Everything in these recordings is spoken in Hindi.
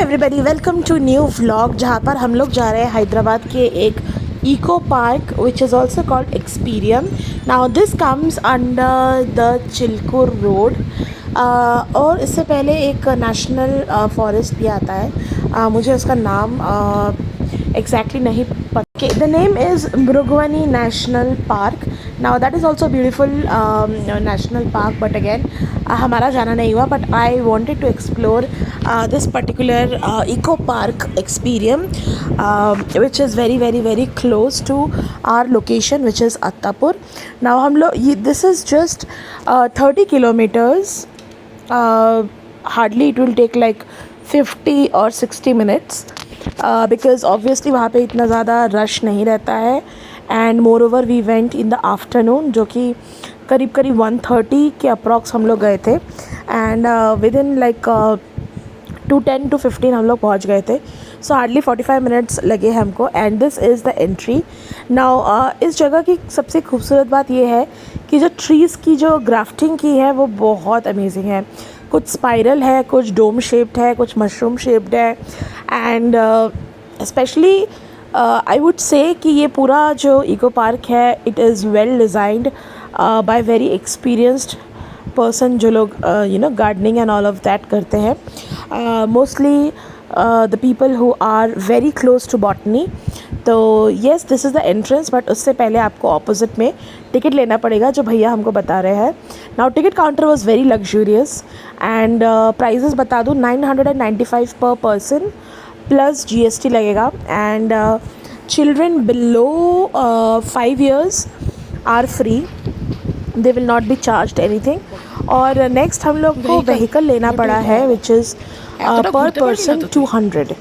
Everybody, welcome to new vlog जहाँ पर हम लोग जा रहे हैं हैदराबाद के एक eco park which is also called Experium. Now this comes under the Chilkur road. और इससे पहले एक नेशनल फॉरेस्ट भी आता है. मुझे उसका नाम एग्जैक्टली नहीं पता. The name is Mrugavani national park. Now that is also beautiful national park, but again हमारा जाना नहीं हुआ. But I wanted to explore this particular eco park Experium, which is very close to our location, which is Attapur. Now हम लोग this is just 30 kilometers. Hardly it will take like 50 or 60 minutes, because obviously वहाँ पे इतना ज़्यादा रश नहीं रहता है. And moreover we went in the afternoon, जो कि करीब 1:30 के अप्रॉक्स हम लोग गए थे. And with in like 10 to 15 हम लोग पहुँच गए थे. सो हार्डली 45 मिनट्स लगे हमको. And this is the entry. Now इस जगह की सबसे खूबसूरत बात यह है कि जो ट्रीज़ की जो ग्राफ्टिंग की है वो बहुत अमेजिंग है. कुछ स्पाइरल है, कुछ डोम शेप्ड है, कुछ मशरूम शेप्ड है. And specially I would say कि ये पूरा जो इको पार्क है it is well designed by very experienced person, जो लोग gardening and all of that करते हैं. Mostly the people who are very close to botany. तो yes, this is the entrance. But उससे पहले आपको ऑपोजिट में टिकट लेना पड़ेगा, जो भैया हमको बता रहे हैं. Now ticket counter was very luxurious. And prices बता दूँ, 995 पर पर्सन प्लस GST लगेगा. And children below 5 years are free. They will not be charge anything. और नेक्स्ट हम लोग को व्हीकल लेना पड़ा है विच इज़ पर पर्सन 200.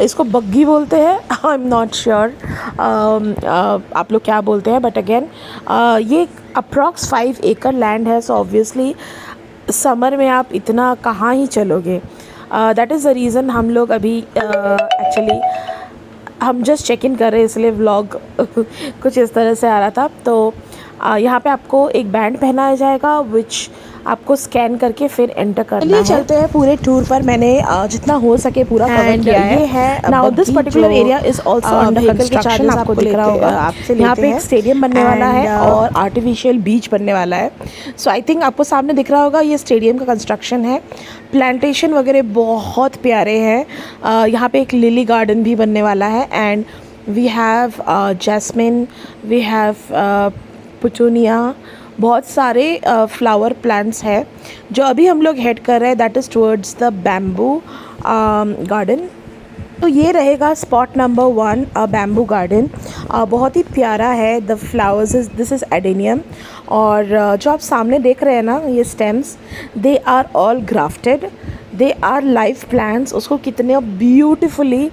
इसको बग्गी बोलते हैं. आई एम नॉट श्योर आप लोग क्या बोलते हैं. बट अगेन ये अप्रॉक्स 5 acre लैंड है. सो ऑब्वियसली समर में आप इतना कहाँ ही चलोगे. दैट इज़ द रीज़न हम लोग अभी एक्चुअली हम जस्ट चेक इन कर रहे हैं, इसलिए व्लॉग कुछ इस तरह से आ रहा था. तो यहाँ पे आपको एक बैंड पहनाया जाएगा विच आपको स्कैन करके फिर एंटर करना है. चलते हैं पूरे टूर पर. मैंने जितना हो सके पूरा कवर किया है. ये है now this particular area is also under construction. आपको दिख रहा होगा आपसे यहाँ पे एक स्टेडियम बनने वाला है और आर्टिफिशियल बीच बनने वाला है. सो आई थिंक आपको सामने दिख रहा होगा ये स्टेडियम का कंस्ट्रक्शन है. प्लांटेशन वगैरह बहुत प्यारे हैं. यहाँ पे एक लिली गार्डन भी बनने वाला है. And we have jasmine, we have petunia, बहुत सारे फ्लावर प्लांट्स हैं. जो अभी हम लोग हेड कर रहे हैं that is towards the bamboo garden. तो ये रहेगा स्पॉट नंबर 1, बैम्बू गार्डन. बहुत ही प्यारा है. The flowers this is adenium. और जो आप सामने देख रहे हैं ना, ये stems, they are all grafted. They are live plants. उसको कितने ब्यूटिफुली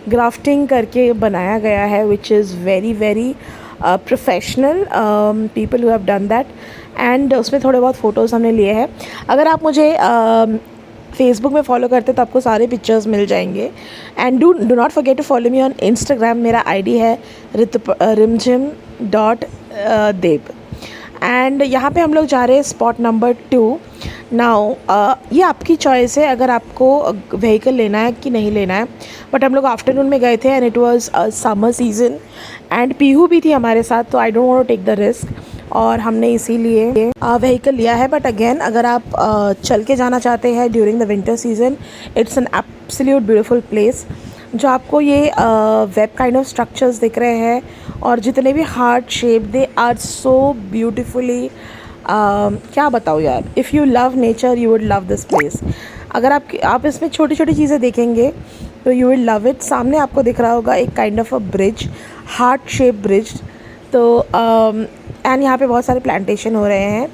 ग्राफ्टिंग करके बनाया गया है which is very professional people who have done that. And उसमें थोड़े बहुत फ़ोटोज़ हमने लिए हैं. अगर आप मुझे फेसबुक में फॉलो करते तो आपको सारे पिक्चर्स मिल जाएंगे. And do not forget to follow me on Instagram. मेरा ID है rimjim.dev. एंड यहाँ पे हम लोग जा रहे हैं स्पॉट नंबर 2. नाउ ये आपकी चॉइस है अगर आपको व्हीकल लेना है कि नहीं लेना है. बट हम लोग आफ्टरनून में गए थे and it was summer season and Pihu भी थी हमारे साथ. तो I don't want to take the risk और हमने इसीलिए व्हीकल लिया है. बट अगेन अगर आप चल के जाना चाहते हैं during the winter season, it's an absolute beautiful place. जो आपको ये वेब काइंड ऑफ स्ट्रक्चर्स दिख रहे हैं और जितने भी heart shape, they are so beautifully, क्या बताऊँ यार. If you love nature you would love this place. अगर आप इसमें छोटी छोटी चीज़ें देखेंगे तो यू विल लव इट. सामने आपको दिख रहा होगा एक kind of a bridge, heart shape bridge. तो एंड यहाँ पे बहुत सारे प्लांटेशन हो रहे हैं.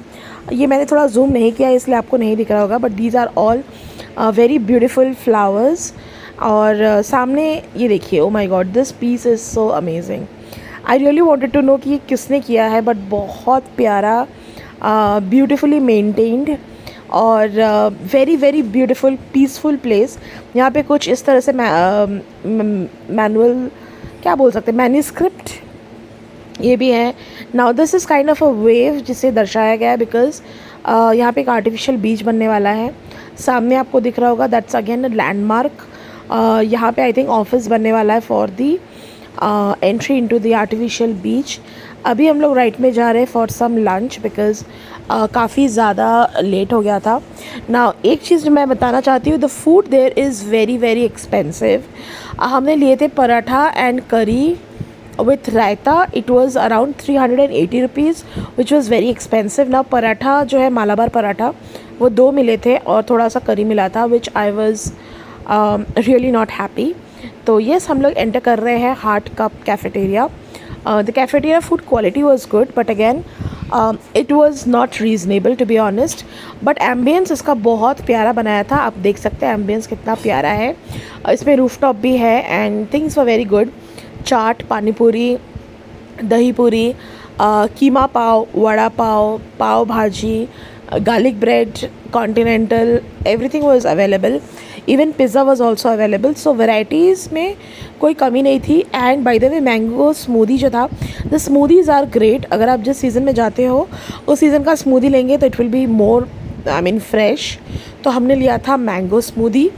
ये मैंने थोड़ा जूम नहीं किया इसलिए आपको नहीं दिख रहा होगा. But these are all very beautiful flowers. और सामने ये देखिए, oh my god, this piece is so amazing. I really wanted to know कि ये किसने किया है. बट बहुत प्यारा, ब्यूटीफुली मेंटेन्ड और वेरी ब्यूटीफुल पीसफुल प्लेस. यहाँ पे कुछ इस तरह से मैनुअल क्या बोल सकते हैं, मैन्यूस्क्रिप्ट ये भी है. Now this is kind of a wave जिसे दर्शाया गया है बिकॉज यहाँ पे एक आर्टिफिशियल बीच बनने वाला है. सामने आपको दिख रहा होगा दैट्स अगेन अ लैंडमार्क यहाँ पे आई थिंक ऑफिस बनने वाला है for the entry into the artificial beach. अभी हम लोग राइट में जा रहे हैं फॉर सम लंच बिकॉज काफ़ी ज़्यादा लेट हो गया था ना। एक चीज़ मैं बताना चाहती हूँ, the food there is very very expensive. हमने लिए थे paratha and curry with raita. It was around 380 rupees which was very expensive. now paratha जो है मालाबार पराठा वो 2 मिले थे और थोड़ा सा करी मिला था which I was really not happy. तो yes, हम लोग एंटर कर रहे हैं heart cup cafeteria. The cafeteria food quality was good but again it was not reasonable to be honest, but ambience इसका बहुत प्यारा बनाया था। आप देख सकते हैं एम्बियंस कितना प्यारा है। इसमें रूफ टॉप भी है and things were very good. Chaat, pani puri, दही पूरी, कीमा पाव, वड़ा पाव, पाव भाजी, garlic bread, continental, everything was available. Even pizza was also available. So varieties में कोई कमी नहीं थी. And by the way, mango smoothie जो था, the smoothies are great. अगर आप जिस सीज़न में जाते हो उस सीज़न का स्मूदी लेंगे तो it will be more fresh. तो हमने लिया था mango smoothie.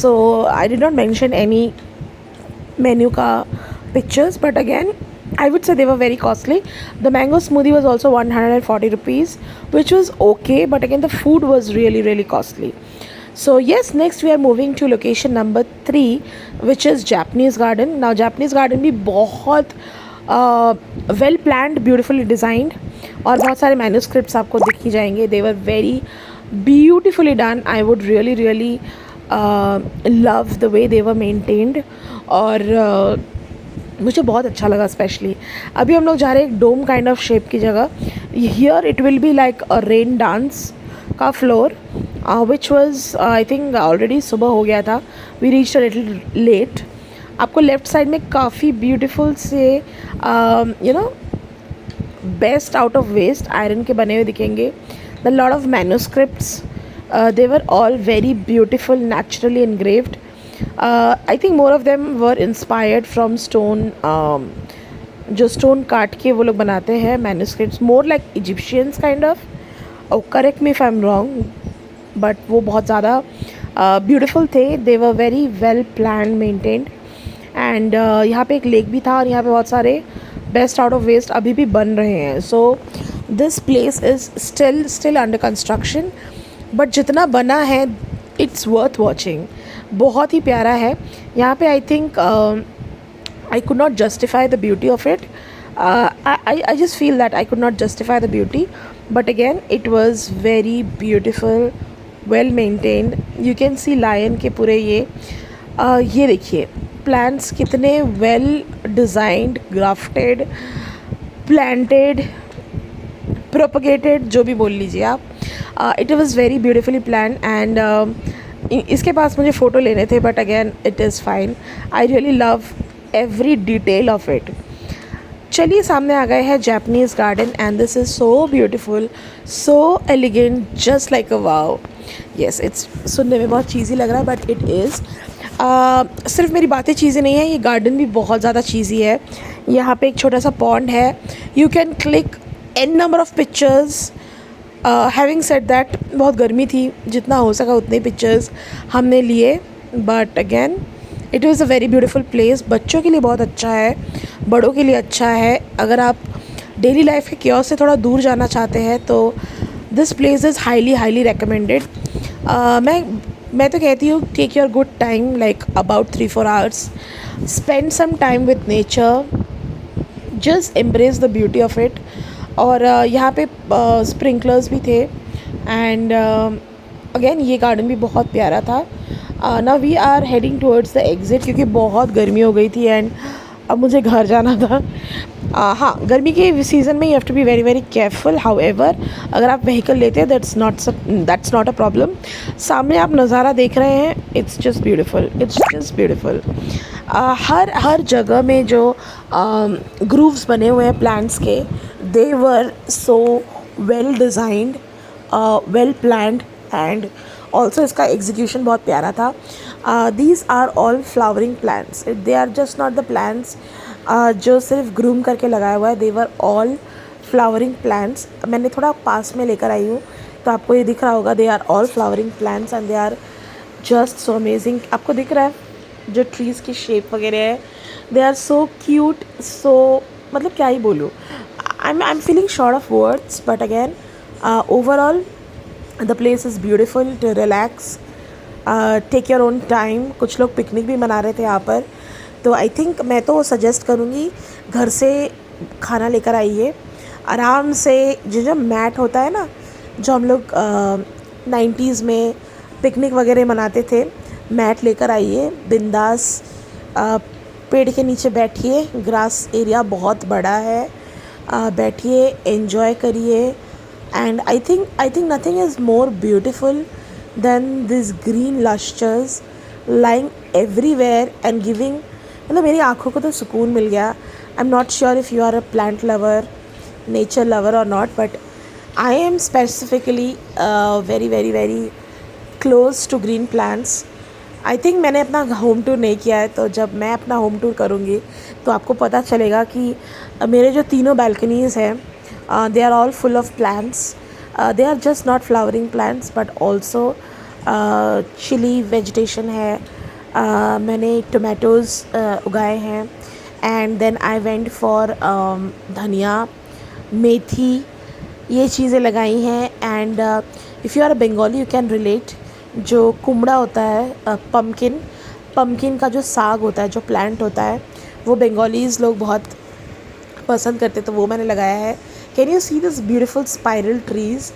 So I did not mention any menu का pictures, but again I would say they were very costly. The mango smoothie was also 140 rupees, which was okay, but again the food was really really costly. So yes, next we are moving to location number 3, which is Japanese garden. Now Japanese garden भी बहुत well planned, beautifully designed और बहुत सारे manuscripts आपको दिख ही जाएंगे. They were very beautifully done. I would really really love the way they were maintained और मुझे बहुत अच्छा लगा स्पेशली। अभी हम लोग जा रहे हैं एक डोम काइंड ऑफ शेप की जगह। Here it will be like a rain dance का floor which was I think already सुबह हो गया था। We reached a little late. आपको लेफ़्ट साइड में काफ़ी ब्यूटीफुल से best out of waste iron के बने हुए दिखेंगे। The lot of manuscripts, they were all very beautiful, naturally engraved. I think more of them were inspired from stone, जो stone काट के वो लोग बनाते हैं manuscripts, more like Egyptians kind of. Oh, correct me if I'm wrong, but वो बहुत ज़्यादा beautiful थे. They were very well planned, maintained. And यहाँ पे एक लेक भी था और यहाँ पे बहुत सारे बेस्ट आउट ऑफ वेस्ट अभी भी बन रहे हैं. So this place is still under construction, but जितना बना है इट्स वर्थ वॉचिंग. बहुत ही प्यारा है यहाँ पे. I think I could not justify the beauty of it. I just feel that I could not justify the beauty, but again it was very beautiful, well maintained. You can see lion के पूरे ये देखिए plants कितने well designed, grafted, planted, propagated, जो भी बोल लीजिए आप. It was very beautifully planned and इसके पास मुझे फ़ोटो लेने थे, but again it is fine. I really love every detail of it. चलिए सामने आ गए हैं Japanese garden and this is so beautiful, so elegant, just like a wow. Yes, it's सुनने में बहुत चीज़ी लग रहा है बट इट इज़. सिर्फ मेरी बातें चीज़ी नहीं है, ये गार्डन भी बहुत ज़्यादा चीज़ी है. यहाँ पे एक छोटा सा पॉन्ड है. You can click an number of pictures. Having said that बहुत गर्मी थी, जितना हो सका उतने पिक्चर्स हमने लिए, but again it was a very beautiful place. बच्चों के लिए बहुत अच्छा है, बड़ों के लिए अच्छा है. अगर आप डेली लाइफ के क्योस से थोड़ा दूर जाना चाहते हैं तो this place is highly recommended. मैं तो कहती हूँ take your good time, like about 3-4 hours, spend some time with nature, just embrace the beauty of it. और यहाँ पे स्प्रिंकलर्स भी थे एंड अगेन ये गार्डन भी बहुत प्यारा था. Now we are heading towards the exit क्योंकि बहुत गर्मी हो गई थी एंड अब मुझे घर जाना था. हाँ, गर्मी के सीज़न में you have to be very careful. However अगर आप व्हीकल लेते हैं दैट्स नॉट अ प्रॉब्लम. सामने आप नज़ारा देख रहे हैं, इट्स जस्ट ब्यूटीफुल. हर जगह में जो ग्रूव्स बने हुए हैं प्लांट्स के, they were so well designed, well planned and also इसका एग्जीक्यूशन बहुत प्यारा था. These are all flowering plants. They are just not the plants जो सिर्फ ग्रूम करके लगाया हुआ है. They were all flowering plants. मैंने थोड़ा पास में लेकर आई हूँ तो आपको ये दिख रहा होगा. They are all flowering plants and they are just so amazing. आपको दिख रहा है जो ट्रीज़ की शेप वगैरह है, दे आर सो क्यूट, सो मतलब क्या ही बोलूँ, I am feeling short of words, but again overall the place is beautiful to relax, take your own time. कुछ लोग पिकनिक भी मना रहे थे यहाँ पर, तो आई थिंक मैं तो सजेस्ट करूँगी घर से खाना लेकर आइए आराम से। जो मैट होता है ना, जो हम लोग 90s में पिकनिक वगैरह मनाते थे, मैट लेकर आइए, बिंदास पेड़ के नीचे बैठिए, ग्रास एरिया बहुत बड़ा है, बैठिए, एंजॉय करिए। And I think nothing is more beautiful than this green lustres lying everywhere and giving, मतलब मेरी आँखों को तो सुकून मिल गया। I am not sure if you are a plant lover, nature lover और not, but I am specifically very very very close to green plants. I think मैंने अपना होम टूर नहीं किया है, तो जब मैं अपना होम टूर करूँगी तो आपको पता चलेगा कि मेरे जो तीनों बालकनीज़ हैं, they are all full of plants. They are just not flowering plants but also chilli vegetation है, मैंने टोमेटोज़ उगाए हैं, and then I went for dhania, methi, ये चीज़ें लगाई हैं। And if you are a Bengali you can relate, जो कुमड़ा होता है, पम्पकिन का जो साग होता है, जो प्लांट होता है, वो बंगालीज़ लोग बहुत पसंद करते, तो वो मैंने लगाया है। Can you see this beautiful spiral trees,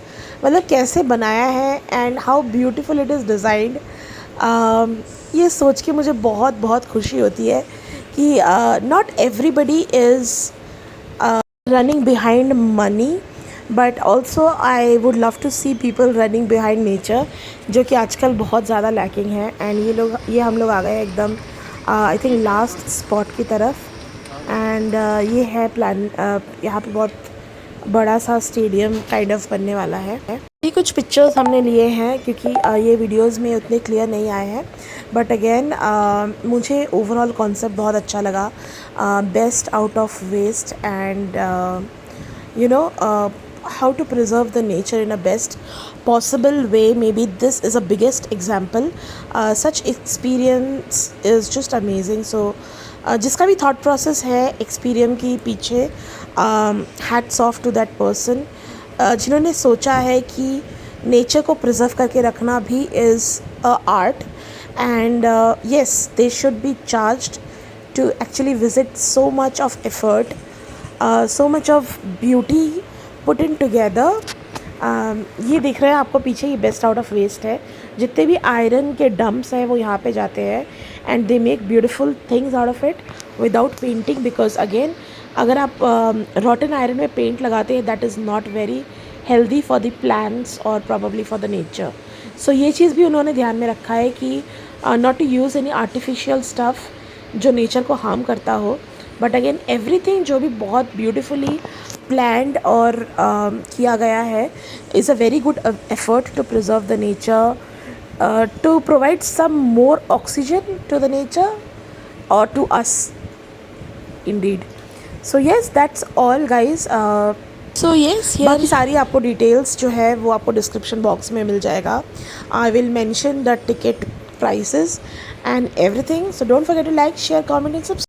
मतलब कैसे बनाया है and how beautiful it is designed. ये सोच के मुझे बहुत बहुत खुशी होती है कि not everybody is running behind money, but also I would love to see people running behind nature, जो कि आजकल बहुत ज़्यादा लैकिंग है। एंड ये हम लोग आ गए एकदम आई थिंक लास्ट स्पॉट की तरफ। एंड ये है प्लान, यहाँ पे बहुत बड़ा सा स्टेडियम काइंड ऑफ बनने वाला है। ये कुछ पिक्चर्स हमने लिए हैं क्योंकि ये वीडियोस में उतने क्लियर नहीं आए हैं, बट अगेन मुझे ओवरऑल कॉन्सेप्ट बहुत अच्छा लगा, best out of waste and you know how to preserve the nature in a best possible way. Maybe this is a biggest example. Such experience is just amazing. So जिसका भी thought process है experience की पीछे, hats off to that person, जिन्होंने सोचा है कि नेचर को प्रिजर्व करके रखना भी is a art, and yes, they should be charged to actually visit so much of effort, so much of beauty put in together. ये दिख रहा है आपको पीछे, ये बेस्ट आउट ऑफ वेस्ट है। जितने भी आयरन के डंप्स हैं वो यहाँ पे जाते हैं, and they make beautiful things out of it without painting, because again अगर आप रॉटन आयरन में पेंट लगाते हैं, that is not very healthy for the plants और probably for the nature. So ये चीज़ भी उन्होंने ध्यान में रखा है कि not to use any artificial stuff जो नेचर को हार्म करता हो, बट अगेन एवरीथिंग जो भी बहुत ब्यूटिफुली प्लान्ड और किया गया है is a very good effort to preserve the nature, to provide some more oxygen to the nature और to us indeed. So yes, that's all guys. So yes, बाकी सारी आपको डिटेल्स जो है वो आपको डिस्क्रिप्शन बॉक्स में मिल जाएगा। I will mention the ticket prices and everything, so don't forget to like, share, comment and subscribe.